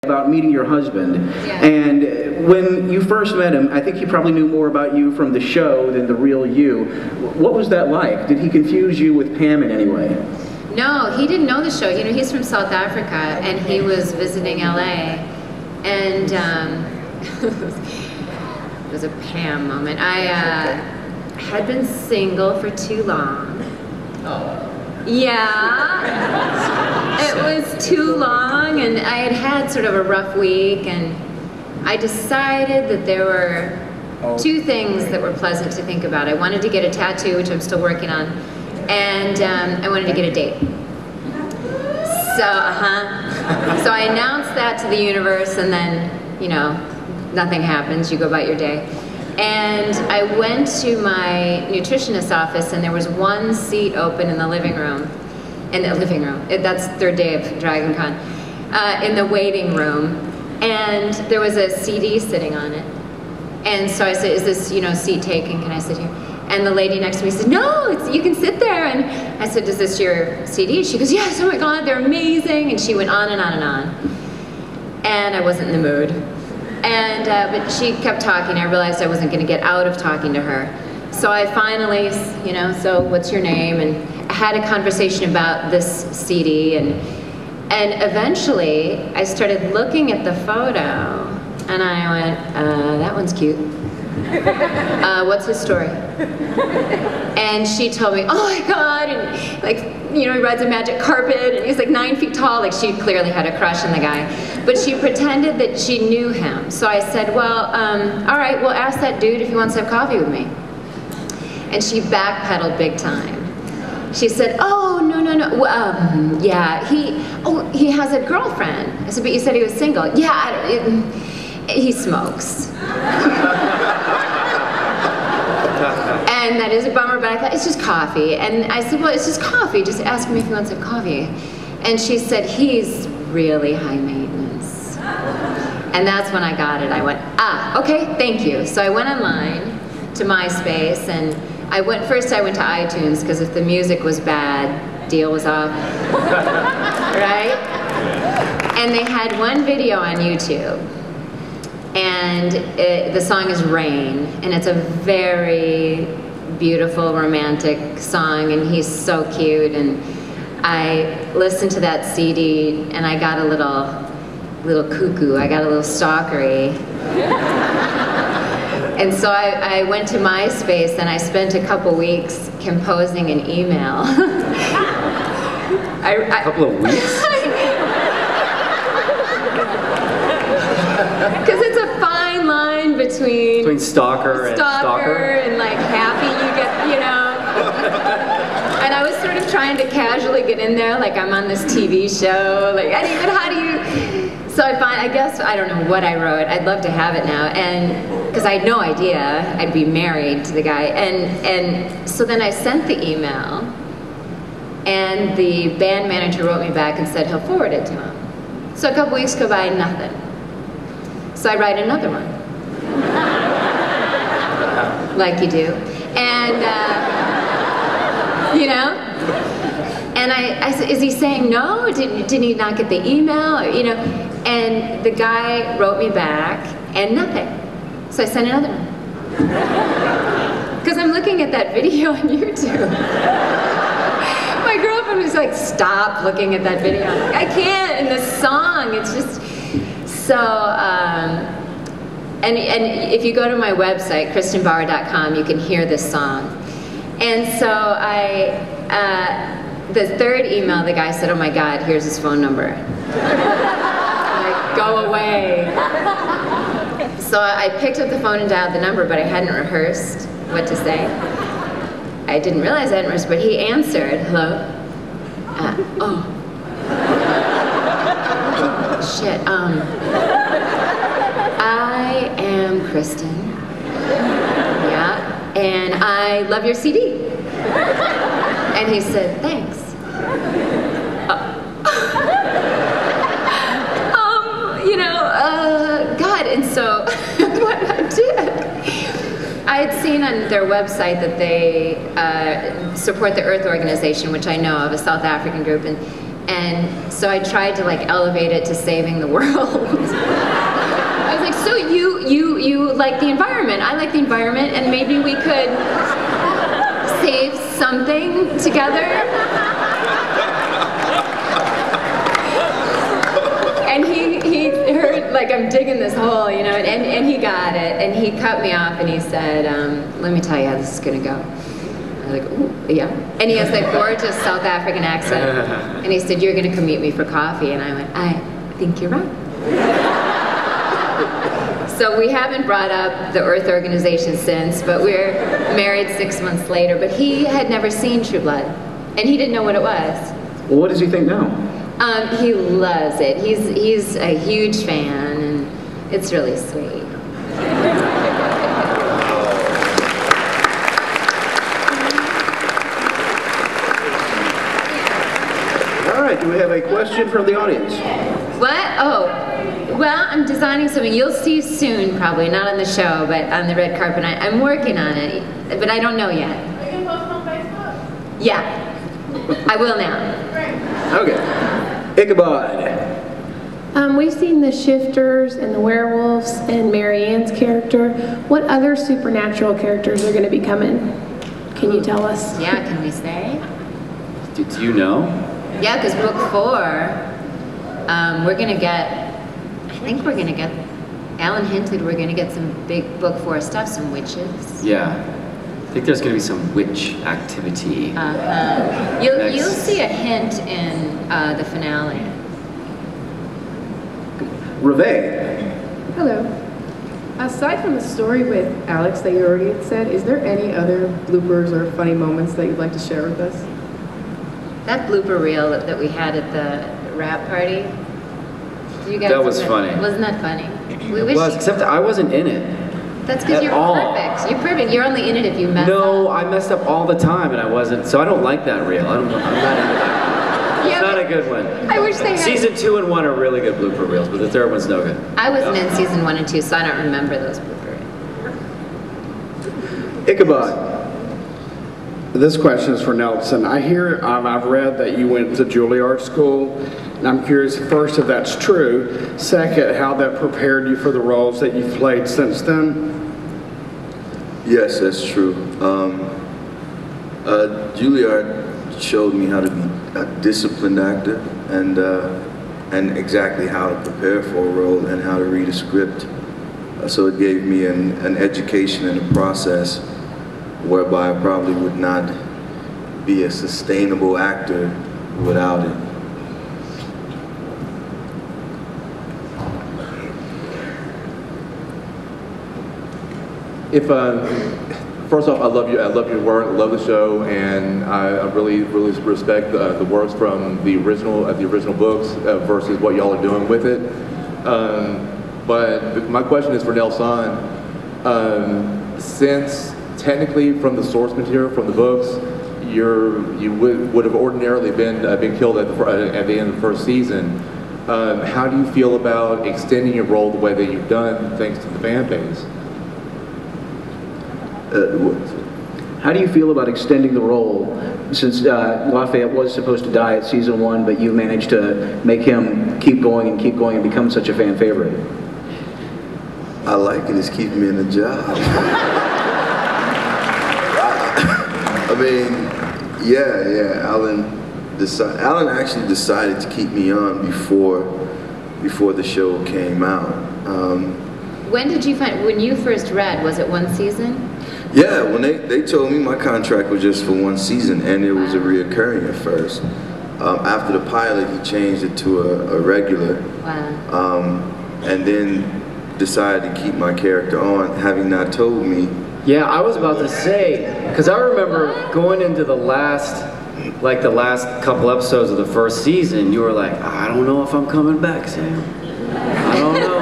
about meeting your husband. Yeah. And when you first met him, I think he probably knew more about you from the show than the real you. What was that like? Did he confuse you with Pam in any way? No, he didn't know the show. You know, he's from South Africa, and he was visiting LA. And it was a Pam moment. I had been single for too long. Oh. Yeah, it was too long, and I had had sort of a rough week, and I decided that there were two things that were pleasant to think about. I wanted to get a tattoo, which I'm still working on, and I wanted to get a date. So I announced that to the universe, and then, you know, nothing happens. You go about your day. And I went to my nutritionist's office, and there was one seat open in the living room. That's third day of Dragon Con. In the waiting room. And there was a CD sitting on it. And so I said, is this, you know, seat taken? Can I sit here? And the lady next to me said, no, you can sit there. And I said, is this your CD? She goes, yes, oh my God, they're amazing. And she went on and on and on. And I wasn't in the mood. And, but she kept talking. I realized I wasn't going to get out of talking to her. So I finally, you know, so what's your name? And I had a conversation about this CD. And eventually I started looking at the photo. And I went, that one's cute. What's his story? And she told me, oh my God, and like, you know, he rides a magic carpet, and he's like 9 feet tall. Like, she clearly had a crush on the guy. But she pretended that she knew him. So I said, well, all right, well, ask that dude if he wants to have coffee with me. And she backpedaled big time. She said, oh, no. Yeah, he has a girlfriend. I said, but you said he was single. Yeah, he smokes. And that is a bummer, but I thought, it's just coffee. And I said, well, it's just coffee. Just ask him if he wants to have coffee. And she said, he's really high maintenance. And that's when I got it. I went, okay, thank you. So I went online to MySpace, and first I went to iTunes, because if the music was bad, deal was off. Right? And they had one video on YouTube. And the song is Rain, and it's a very beautiful, romantic song, and he's so cute. And I listened to that CD, and I got a little cuckoo. I got a little stalkery. And so I went to MySpace, and I spent a couple weeks composing an email. A couple of weeks? Because it's a fine line between stalker and stalker, and like happy you get, you know. And I was sort of trying to casually get in there, like I'm on this TV show, like, but how do you? So I guess I don't know what I wrote. I'd love to have it now, and because I had no idea I'd be married to the guy, and so then I sent the email, and the band manager wrote me back and said he'll forward it to him. So a couple weeks go by, nothing. So I write another one, like you do, and you know, and I said, is he saying no? Did he not get the email? Or, you know, and the guy wrote me back, and nothing. So I sent another one, because I'm looking at that video on YouTube. My girlfriend was like, stop looking at that video. I'm like, I can't. And the song, it's just. So, and if you go to my website, KristenBauer.com, you can hear this song. And so the third email, the guy said, oh my God, here's his phone number. Like, go away. So I picked up the phone and dialed the number, but I hadn't rehearsed what to say. I didn't realize I hadn't rehearsed, but he answered, hello? Oh. Shit, I am Kristen, yeah, and I love your CD. And he said, thanks. You know, God, and so what I did, I had seen on their website that they support the Earth Organization, which I know of, a South African group, and And so I tried to like elevate it to saving the world. I was like, so you like the environment, I like the environment, and maybe we could save something together. And he heard like I'm digging this hole, you know, and he got it, and he cut me off and he said, let me tell you how this is gonna go. I was like, ooh, yeah. And he has that gorgeous South African accent. And he said, you're gonna come meet me for coffee. And I went, I think you're right. So we haven't brought up the Earth Organization since, but we're married 6 months later. But he had never seen True Blood, and he didn't know what it was. Well, what does he think now? He loves it. He's a huge fan, and it's really sweet. All right, do we have a question from the audience? What? Oh, well, I'm designing something you'll see soon, probably, not on the show, but on the red carpet. I'm working on it, but I don't know yet. Are you going to post it on Facebook? Yeah, I will now. Okay. Ichabod. We've seen the shifters and the werewolves and Mary Ann's character. What other supernatural characters are going to be coming? Can you tell us? Yeah, can we say? Do you know? Yeah, because book 4, we're going to get, I think we're going to get, Alan hinted we're going to get some big book 4 stuff, some witches. Yeah. I think there's going to be some witch activity. You'll see a hint in the finale. Reve. Hello. Aside from the story with Alex that you already had said, is there any other bloopers or funny moments that you'd like to share with us? That blooper reel that we had at the rap party. You guys That was funny. Wasn't that funny? We It wish was, you- except I wasn't in it. That's because at you're all. perfect. You're perfect. You're only in it if you mess No, up. I messed up all the time and I wasn't, so I don't like that reel. I'm not into that. Yeah, It's not but a good one. I wish they had. Season 2 and 1 are really good blooper reels, but the third one's no good. I wasn't in season 1 and 2, so I don't remember those bloopers. Ichabod. This question is for Nelson. I hear, I've read that you went to Juilliard School, and I'm curious, first, if that's true. Second, how that prepared you for the roles that you've played since then. Yes, that's true. Juilliard showed me how to be a disciplined actor and exactly how to prepare for a role and how to read a script. So it gave me an education and a process whereby I probably would not be a sustainable actor without it. First off, I love your work, I love the show, and I really respect the works from the original books versus what y'all are doing with it. But my question is for Nelson. Since technically from the source material from the books, you would have ordinarily been killed at the end of the first season. How do you feel about extending your role the way that you've done, thanks to the fan base? How do you feel about extending the role, since Lafayette was supposed to die at season 1, but you managed to make him keep going and become such a fan favorite? I like it. It's keeping me in a job. I mean, yeah. Alan actually decided to keep me on before the show came out. When did you find, when you first read, was it 1 season? Yeah, when they told me my contract was just for 1 season, and it was a reoccurring at first. After the pilot, he changed it to a regular. Wow. And then decided to keep my character on, having not told me. Yeah, I was about to say, because I remember going into the last couple episodes of the first season, you were like, I don't know if I'm coming back, Sam. I don't know.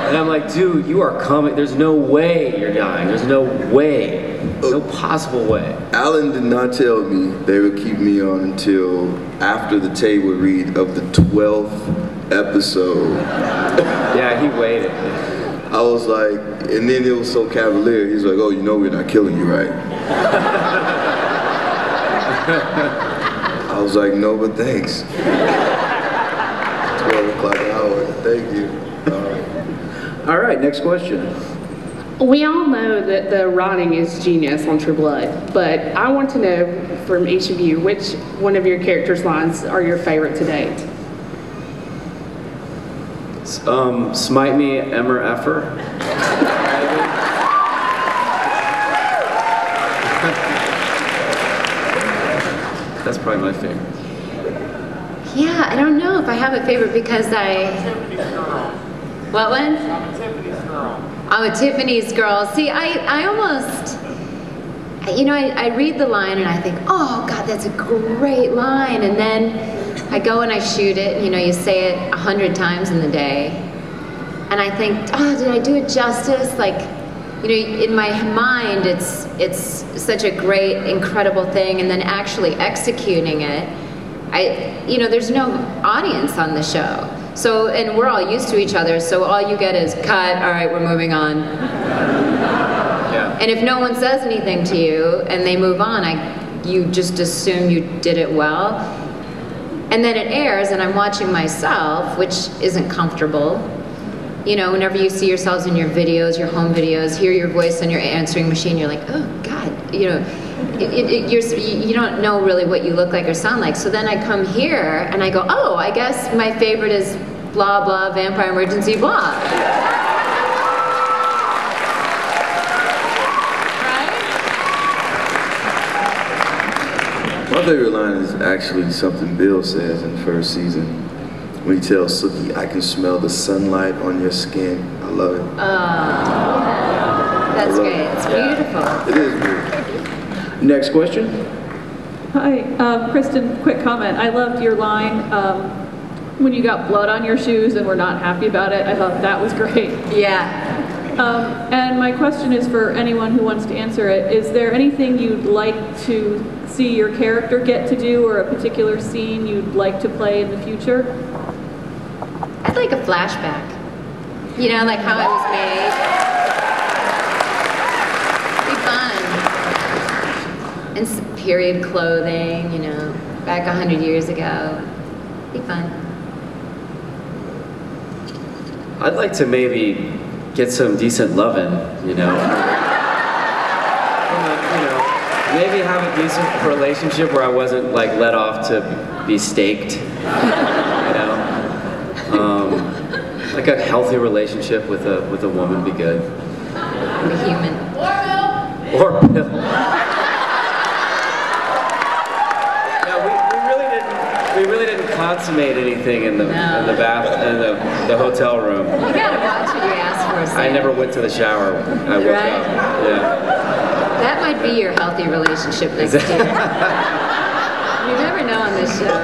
And I'm like, dude, you are coming. There's no way you're dying. There's no way. No possible way. Alan did not tell me they would keep me on until after the table read of the 12th episode. Yeah, he waited. I was like, and then it was so cavalier. He's like, oh, you know we're not killing you, right? I was like, no, but thanks. Thank you. All right, next question. We all know that the writing is genius on True Blood, but I want to know from each of you which one of your characters' lines are your favorite to date. Smite me, Emmer Effer. That's probably my favorite. Yeah, I don't know if I have a favorite because What one? I'm a Tiffany's girl. See, I almost, you know, I read the line and I think, oh God, that's a great line. And then I go and I shoot it. You know, you say it 100 times in the day. And I think, oh, did I do it justice? Like, you know, in my mind, it's such a great, incredible thing. And then actually executing it, you know, there's no audience on the show. So, and we're all used to each other, so all you get is cut, all right, we're moving on. Yeah. And if no one says anything to you and they move on, you just assume you did it well. And then it airs and I'm watching myself, which isn't comfortable. You know, whenever you see yourselves in your videos, your home videos, hear your voice on your answering machine, you're like, oh God, you know, you don't know really what you look like or sound like. So then I come here and I go, oh, I guess my favorite is blah, blah, vampire emergency, blah. My favorite line is actually something Bill says in the first season. When he tells Sookie, I can smell the sunlight on your skin. I love it. That's great. It's beautiful. It is beautiful. Next question. Hi, Kristen, quick comment. I loved your line when you got blood on your shoes and were not happy about it. I thought that was great. Yeah. And my question is for anyone who wants to answer it. Is there anything you'd like to see your character get to do or a particular scene you'd like to play in the future? I'd like a flashback. You know, like how it was made. Be fun. And period clothing, you know, back 100 years ago. Be fun. I'd like to maybe get some decent loving, you know. Maybe have a decent relationship where I wasn't like let off to be staked, you know. Like a healthy relationship with a woman would be good. A human. Or Bill. Yeah, we really didn't consummate anything in the the hotel room. You gotta watch what you ask for, Sam. I never went to the shower. I woke Right? up. Yeah. That might be your healthy relationship next year. You never know on this show.